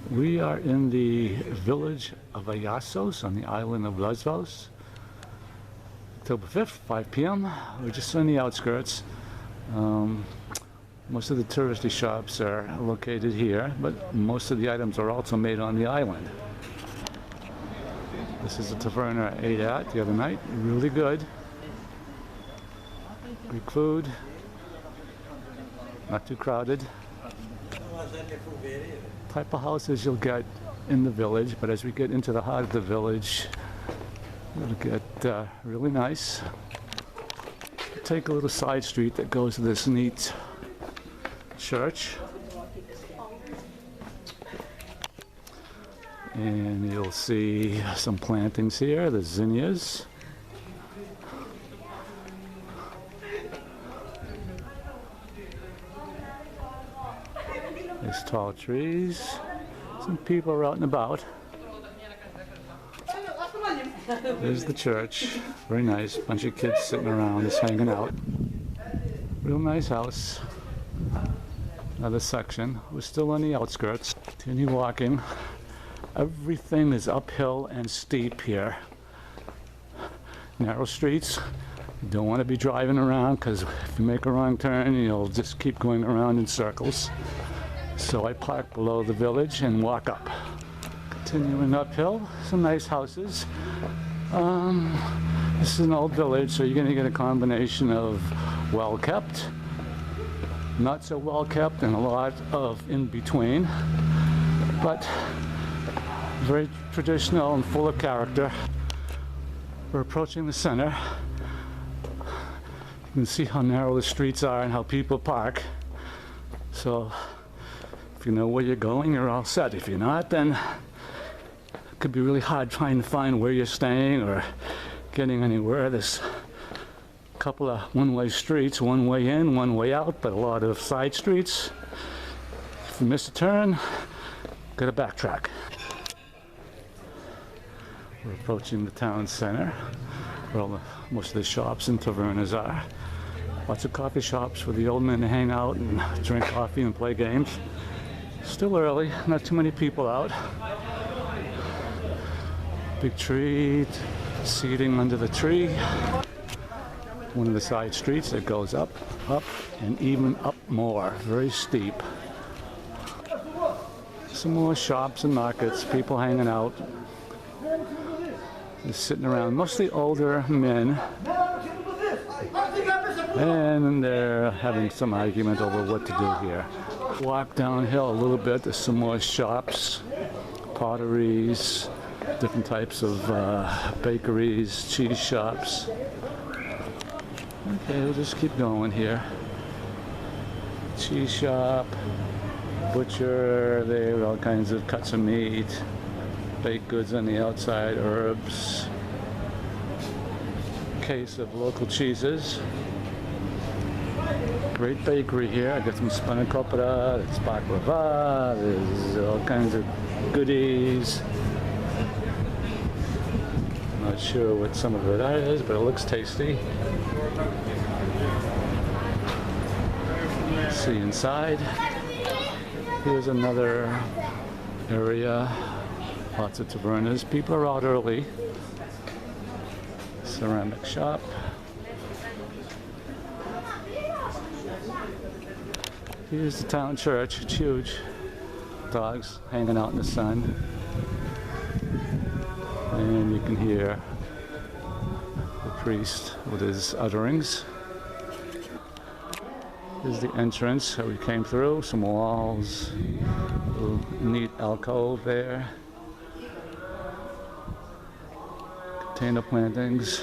We are in the village of Agiasos on the island of Lesvos. October 5th, 5 p.m. We're just on the outskirts. Most of the touristy shops are located here, but most of the items are also made on the island. This is a taverna I ate at the other night. Really good. Greek food. Not too crowded. Type of houses you'll get in the village, but as we get into the heart of the village, it'll get really nice. Take a little side street that goes to this neat church, and you'll see some plantings here, the zinnias. There's tall trees. Some people are out and about. There's the church. Very nice. Bunch of kids sitting around, just hanging out. Real nice house. Another section. We're still on the outskirts. Continue walking. Everything is uphill and steep here. Narrow streets. You don't want to be driving around because if you make a wrong turn, you'll just keep going around in circles. So I park below the village and walk up. Continuing uphill, some nice houses. This is an old village, so you're going to get a combination of well kept, not so well kept, and a lot of in between. But very traditional and full of character. We're approaching the center. You can see how narrow the streets are and how people park. So if you know where you're going, you're all set. If you're not, then it could be really hard trying to find where you're staying or getting anywhere. There's a couple of one-way streets, one way in, one way out, but a lot of side streets. If you miss a turn, gotta backtrack. We're approaching the town center, where most of the shops and tavernas are. Lots of coffee shops for the old men to hang out and drink coffee and play games. Still early, not too many people out. Big tree, seating under the tree. One of the side streets that goes up, and even up more. Very steep. Some more shops and markets, people hanging out. Just sitting around, mostly older men. And they're having some argument over what to do here. Walk downhill a little bit, there's some more shops, potteries, different types of bakeries, cheese shops. Okay, we'll just keep going here. Cheese shop, butcher, there, all kinds of cuts of meat, baked goods on the outside, herbs, case of local cheeses. Great bakery here. I got some spanakopita, there's baklava, there's all kinds of goodies. Not sure what some of it is, but it looks tasty. See inside. Here's another area. Lots of tavernas. People are out early. Ceramic shop. Here's the town church. It's huge. Dogs hanging out in the sun. And you can hear the priest with his utterings. Here's the entrance that we came through. Some walls. A little neat alcove there. Container plantings.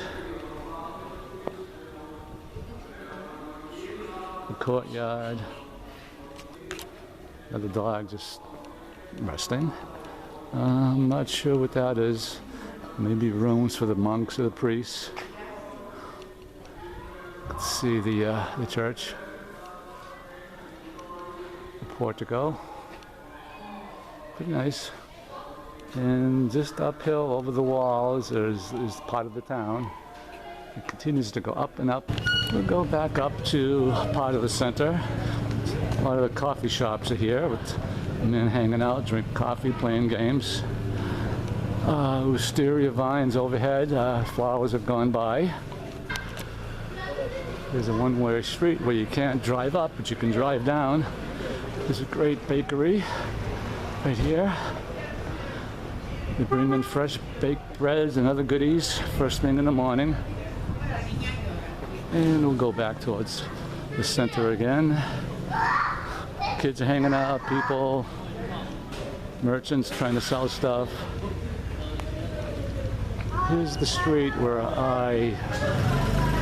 The courtyard. Another dog just resting. I'm not sure what that is. Maybe rooms for the monks or the priests. Let's see the church. The portico. Pretty nice. And just uphill over the walls is part of the town. It continues to go up and up. We'll go back up to part of the center. A lot of the coffee shops are here with men hanging out, drinking coffee, playing games. Wisteria vines overhead, flowers have gone by. There's a one-way street where you can't drive up, but you can drive down. There's a great bakery right here. They bring in fresh baked breads and other goodies first thing in the morning. And we'll go back towards the center again. Kids are hanging out, people, merchants trying to sell stuff. Here's the street where I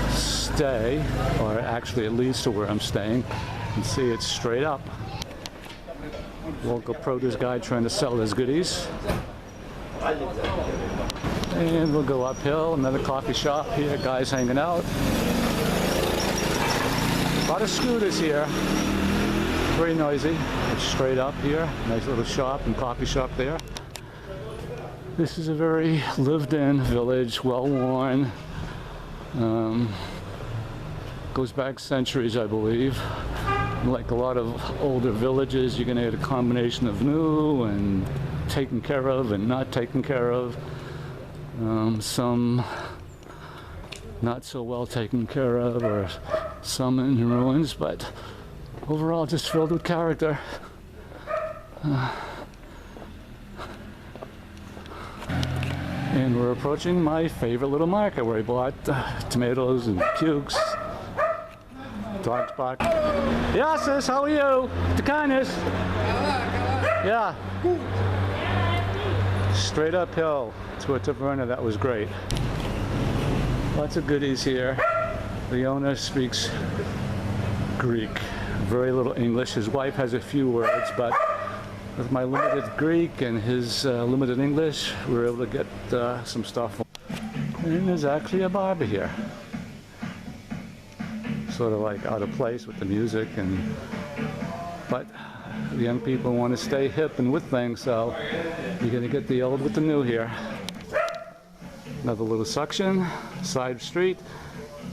stay, or actually it leads to where I'm staying. You can see it's straight up. Local produce guy trying to sell his goodies. And we'll go uphill, another coffee shop here, guys hanging out. A lot of scooters here, very noisy. It's straight up here, nice little shop and coffee shop there. This is a very lived-in village, well-worn. Goes back centuries, I believe. Like a lot of older villages, you're going to get a combination of new and taken care of and not taken care of. Some not so well taken care of, or some in ruins, but overall just filled with character. And we're approaching my favorite little market where I bought tomatoes and cukes. Dog's bark. Agiasos, how are you? The kindness. Yeah. Straight uphill to a taverna. That was great. Lots of goodies here. The owner speaks Greek. Very little English. His wife has a few words, but with my limited Greek and his limited English, we were able to get some stuff. And there's actually a barber here. Sort of like out of place with the music, but the young people want to stay hip and with things, so you're going to get the old with the new here. Another little section, side street.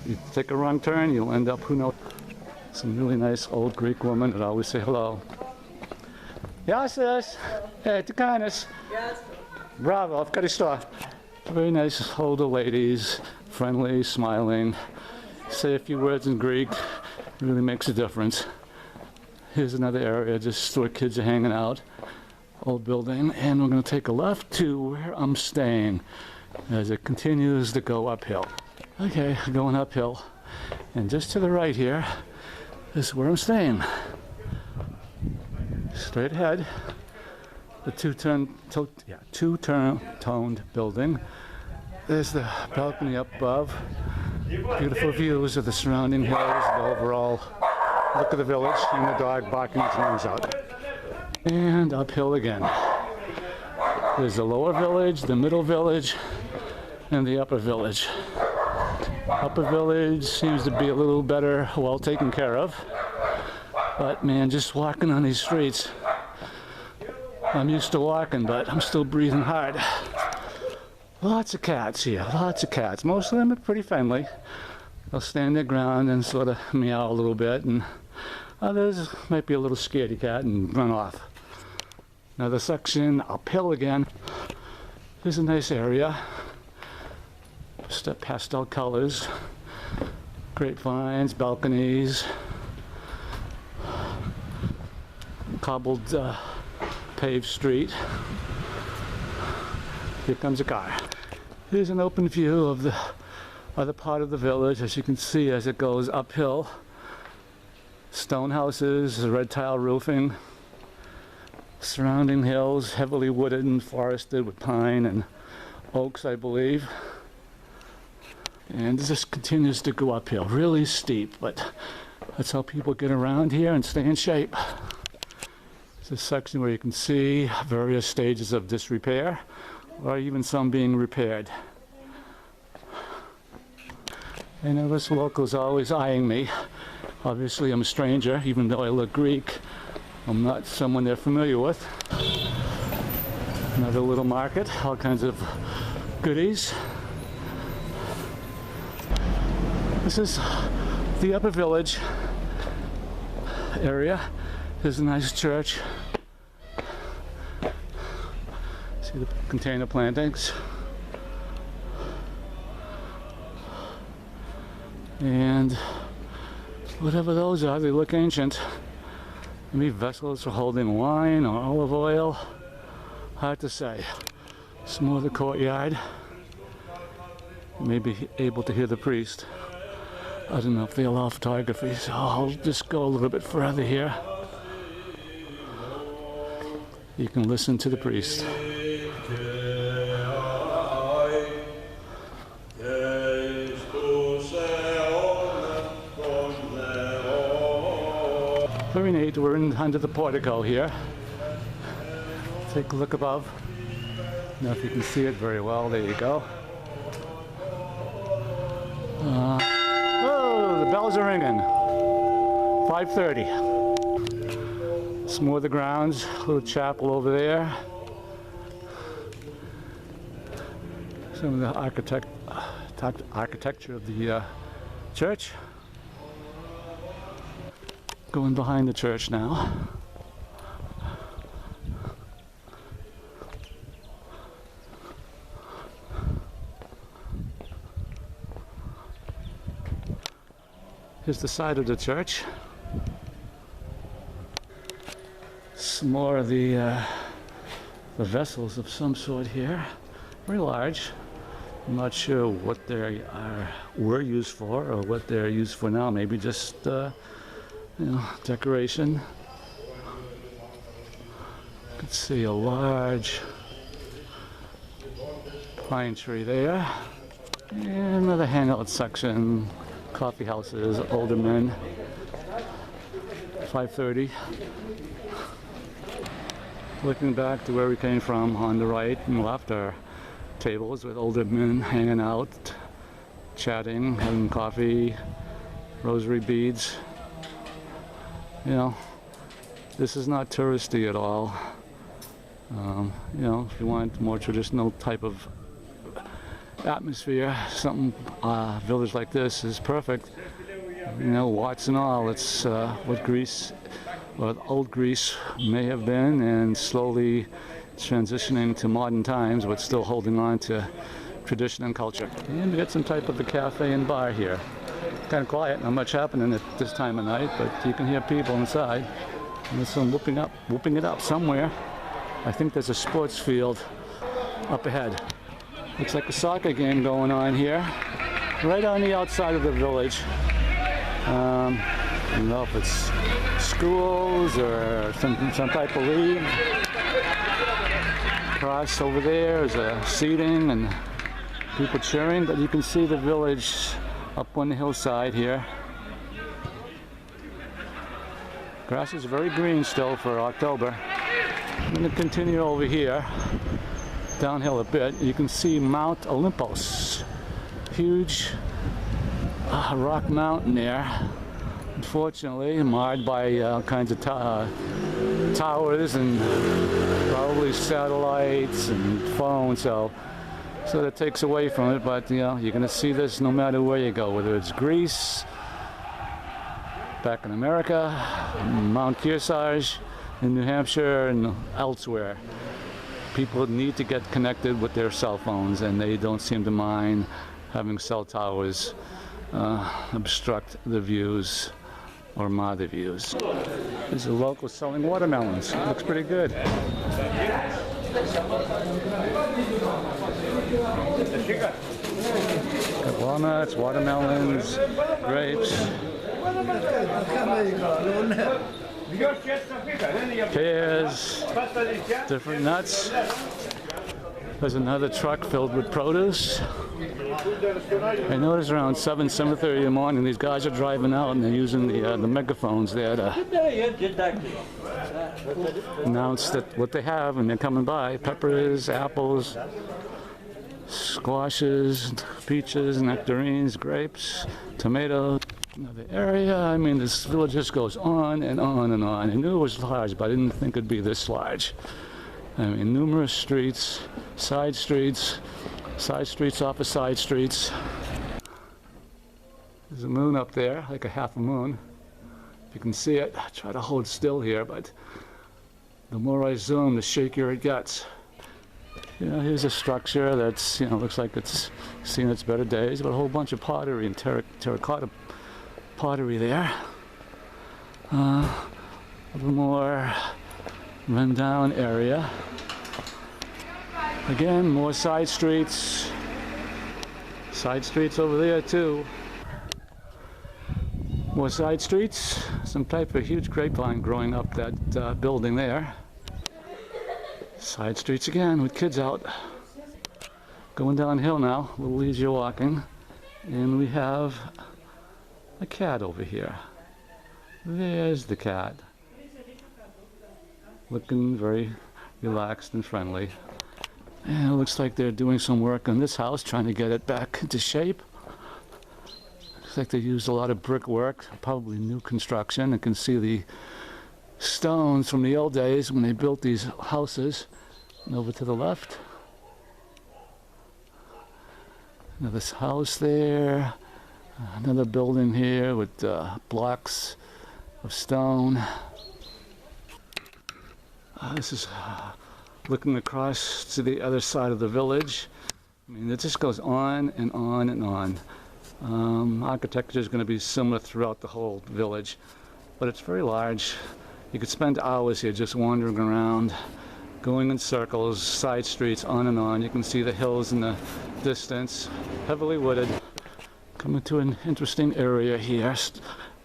You take a wrong turn, you'll end up, who knows. Some really nice old Greek woman that always say hello. Agiasos, hey, the kindness. Yes. Bravo, I've got a start. Very nice older ladies, friendly, smiling. Say a few words in Greek, it really makes a difference. Here's another area just where kids are hanging out. Old building, and we're going to take a left to where I'm staying as it continues to go uphill. Okay, going uphill. And just to the right here is where I'm staying. Straight ahead, the two-toned building. There's the balcony up above. Beautiful views of the surrounding hills, the overall look of the village, and the dog barking his lungs out. And uphill again. There's the lower village, the middle village, and the upper village. Upper village seems to be a little better, well taken care of. But man, just walking on these streets, I'm used to walking, but I'm still breathing hard. Lots of cats here, lots of cats. Most of them are pretty friendly. They'll stand their ground and sort of meow a little bit, and others might be a little scaredy cat and run off. Another section uphill again. Here's a nice area. Just pastel colors, grapevines, balconies, cobbled paved street. Here comes a car. Here's an open view of the other part of the village, as you can see as it goes uphill. Stone houses, red tile roofing, surrounding hills, heavily wooded and forested with pine and oaks, I believe. And this just continues to go uphill, really steep, but that's how people get around here and stay in shape. There's a section where you can see various stages of disrepair, or even some being repaired. I know this local's always eyeing me. Obviously I'm a stranger, even though I look Greek. I'm not someone they're familiar with. Another little market, all kinds of goodies. This is the upper village area. Here's a nice church. See the container plantings. And whatever those are, they look ancient. Maybe vessels for holding wine or olive oil. Hard to say. It's more the courtyard. Maybe able to hear the priest. I don't know if they allow photography, so I'll just go a little bit further here. You can listen to the priest. Very neat. We're under the portico here. Take a look above. I don't know if you can see it very well. There you go. Oh, the bells are ringing. 5:30. It's more the grounds. A little chapel over there. Some of the architecture of the church. Going behind the church now. Here's the side of the church. Some more of the vessels of some sort here. Very large. I'm not sure what they were used for or what they're used for now. Maybe just decoration. You can see a large pine tree there. And another hangout section. Coffee houses, older men. 5:30. Looking back to where we came from, on the right and left are tables with older men hanging out, chatting, having coffee, rosary beads. You know, this is not touristy at all. If you want more traditional type of atmosphere, something village like this is perfect. Warts and all. It's what Greece, what old Greece may have been, and slowly transitioning to modern times, but still holding on to tradition and culture. And we got some type of a cafe and bar here. Kind of quiet, not much happening at this time of night, but you can hear people inside. And there's some whooping it up somewhere. I think there's a sports field up ahead. Looks like a soccer game going on here, right on the outside of the village. I don't know if it's schools or some type of league. Across over there is a seating and people cheering, but you can see the village up on the hillside here. Grass is very green still for October. I'm going to continue over here, downhill a bit. You can see Mount Olympus, huge rock mountain there. Unfortunately, marred by all kinds of towers and probably satellites and phones, so that takes away from it. But you're going to see this no matter where you go, whether it's Greece, back in America, Mount Kearsarge in New Hampshire, and elsewhere. People need to get connected with their cell phones, and they don't seem to mind having cell towers obstruct the views or mar the views. There's a local selling watermelons. Looks pretty good. Got walnuts, watermelons, grapes, pears, different nuts. There's another truck filled with produce. I noticed around 7:30 in the morning, these guys are driving out and they're using the megaphones there to announce that what they have, and they're coming by: peppers, apples, squashes, peaches, nectarines, grapes, tomatoes. Another area. I mean, this village just goes on and on and on. I knew it was large, but I didn't think it'd be this large. I mean, numerous streets, side streets off of side streets. There's a moon up there, like a half a moon. If you can see it, I try to hold still here, but the more I zoom, the shakier it gets. You know, here's a structure that's, you know, looks like it's seen its better days, but a whole bunch of pottery and terracotta pottery there. A little more rundown area. Again, more side streets. Side streets over there too. More side streets. Some type of huge grapevine growing up that building there. Side streets again with kids out. Going downhill now, a little easier walking. And we have a cat over here. There's the cat. Looking very relaxed and friendly. And it looks like they're doing some work on this house, trying to get it back into shape. Looks like they used a lot of brickwork, probably new construction. You can see the stones from the old days when they built these houses. And over to the left, another house there, another building here with blocks of stone. This is looking across to the other side of the village. I mean, it just goes on and on and on. Architecture is going to be similar throughout the whole village, but it's very large. You could spend hours here just wandering around, going in circles, side streets, on and on. You can see the hills in the distance, heavily wooded. Coming to an interesting area here,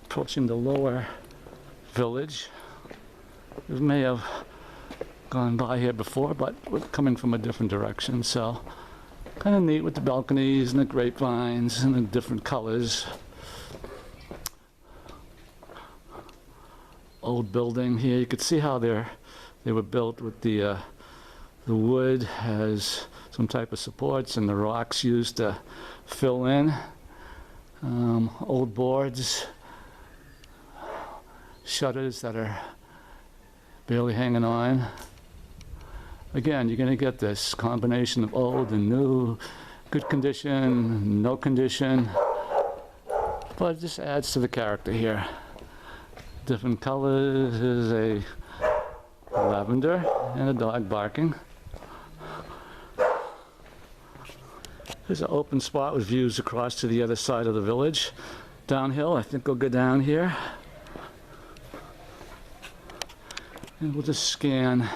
approaching the lower village. We may have gone by here before, but we're coming from a different direction, so kind of neat with the balconies and the grapevines and the different colors. Old building here. You could see how they were built with the wood has some type of supports and the rocks used to fill in. Old boards, shutters that are barely hanging on. Again, you're going to get this combination of old and new, good condition, no condition, but it just adds to the character here. Different colors. Is a lavender and a dog barking. There's an open spot with views across to the other side of the village. Downhill, I think we'll go down here. And we'll just scan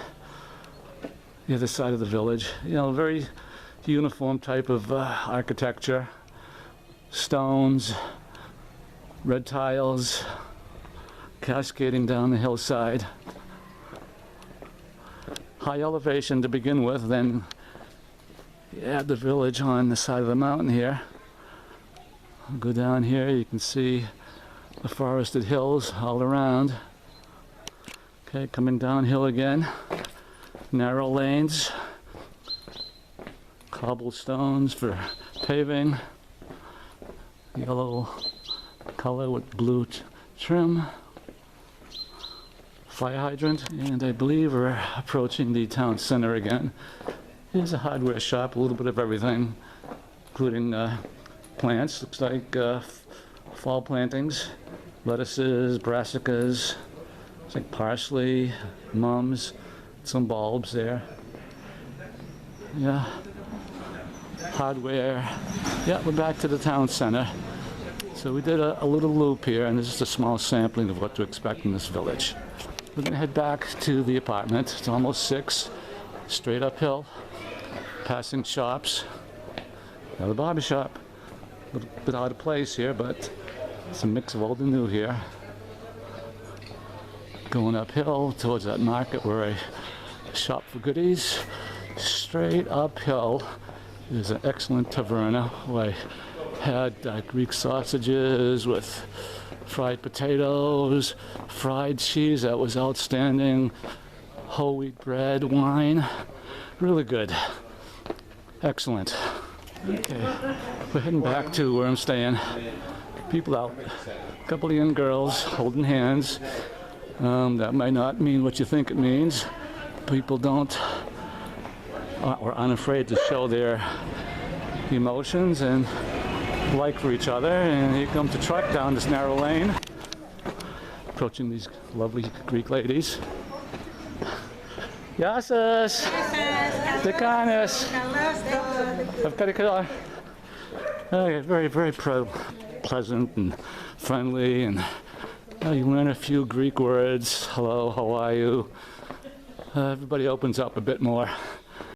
the other side of the village. You know, very uniform type of architecture. Stones, red tiles, cascading down the hillside. High elevation to begin with, then you add the village on the side of the mountain here. I'll go down here, you can see the forested hills all around. Okay, coming downhill again. Narrow lanes, cobblestones for paving, yellow color with blue trim. Fire hydrant, and I believe we're approaching the town center again. Here's a hardware shop, a little bit of everything, including plants. Looks like fall plantings, lettuces, brassicas, it's like parsley, mums, some bulbs there. Yeah, hardware. Yeah, we're back to the town center. So we did a little loop here, and this is a small sampling of what to expect in this village. We're going to head back to the apartment. It's almost 6, straight uphill, passing shops. Another barber shop. A little bit out of place here, but it's a mix of old and new here. Going uphill towards that market where I shop for goodies. Straight uphill is an excellent taverna where I had Greek sausages with fried potatoes, fried cheese that was outstanding, whole wheat bread, wine, really good, excellent. Okay, we're heading back to where I'm staying. People out, a couple of young girls holding hands. That might not mean what you think it means. People don't or unafraid to show their emotions and like for each other. And here comes the truck down this narrow lane. approaching these lovely Greek ladies. Agiasos! Dekanis! Very, very pleasant and friendly, and you learn a few Greek words. Hello, how are you? Everybody opens up a bit more.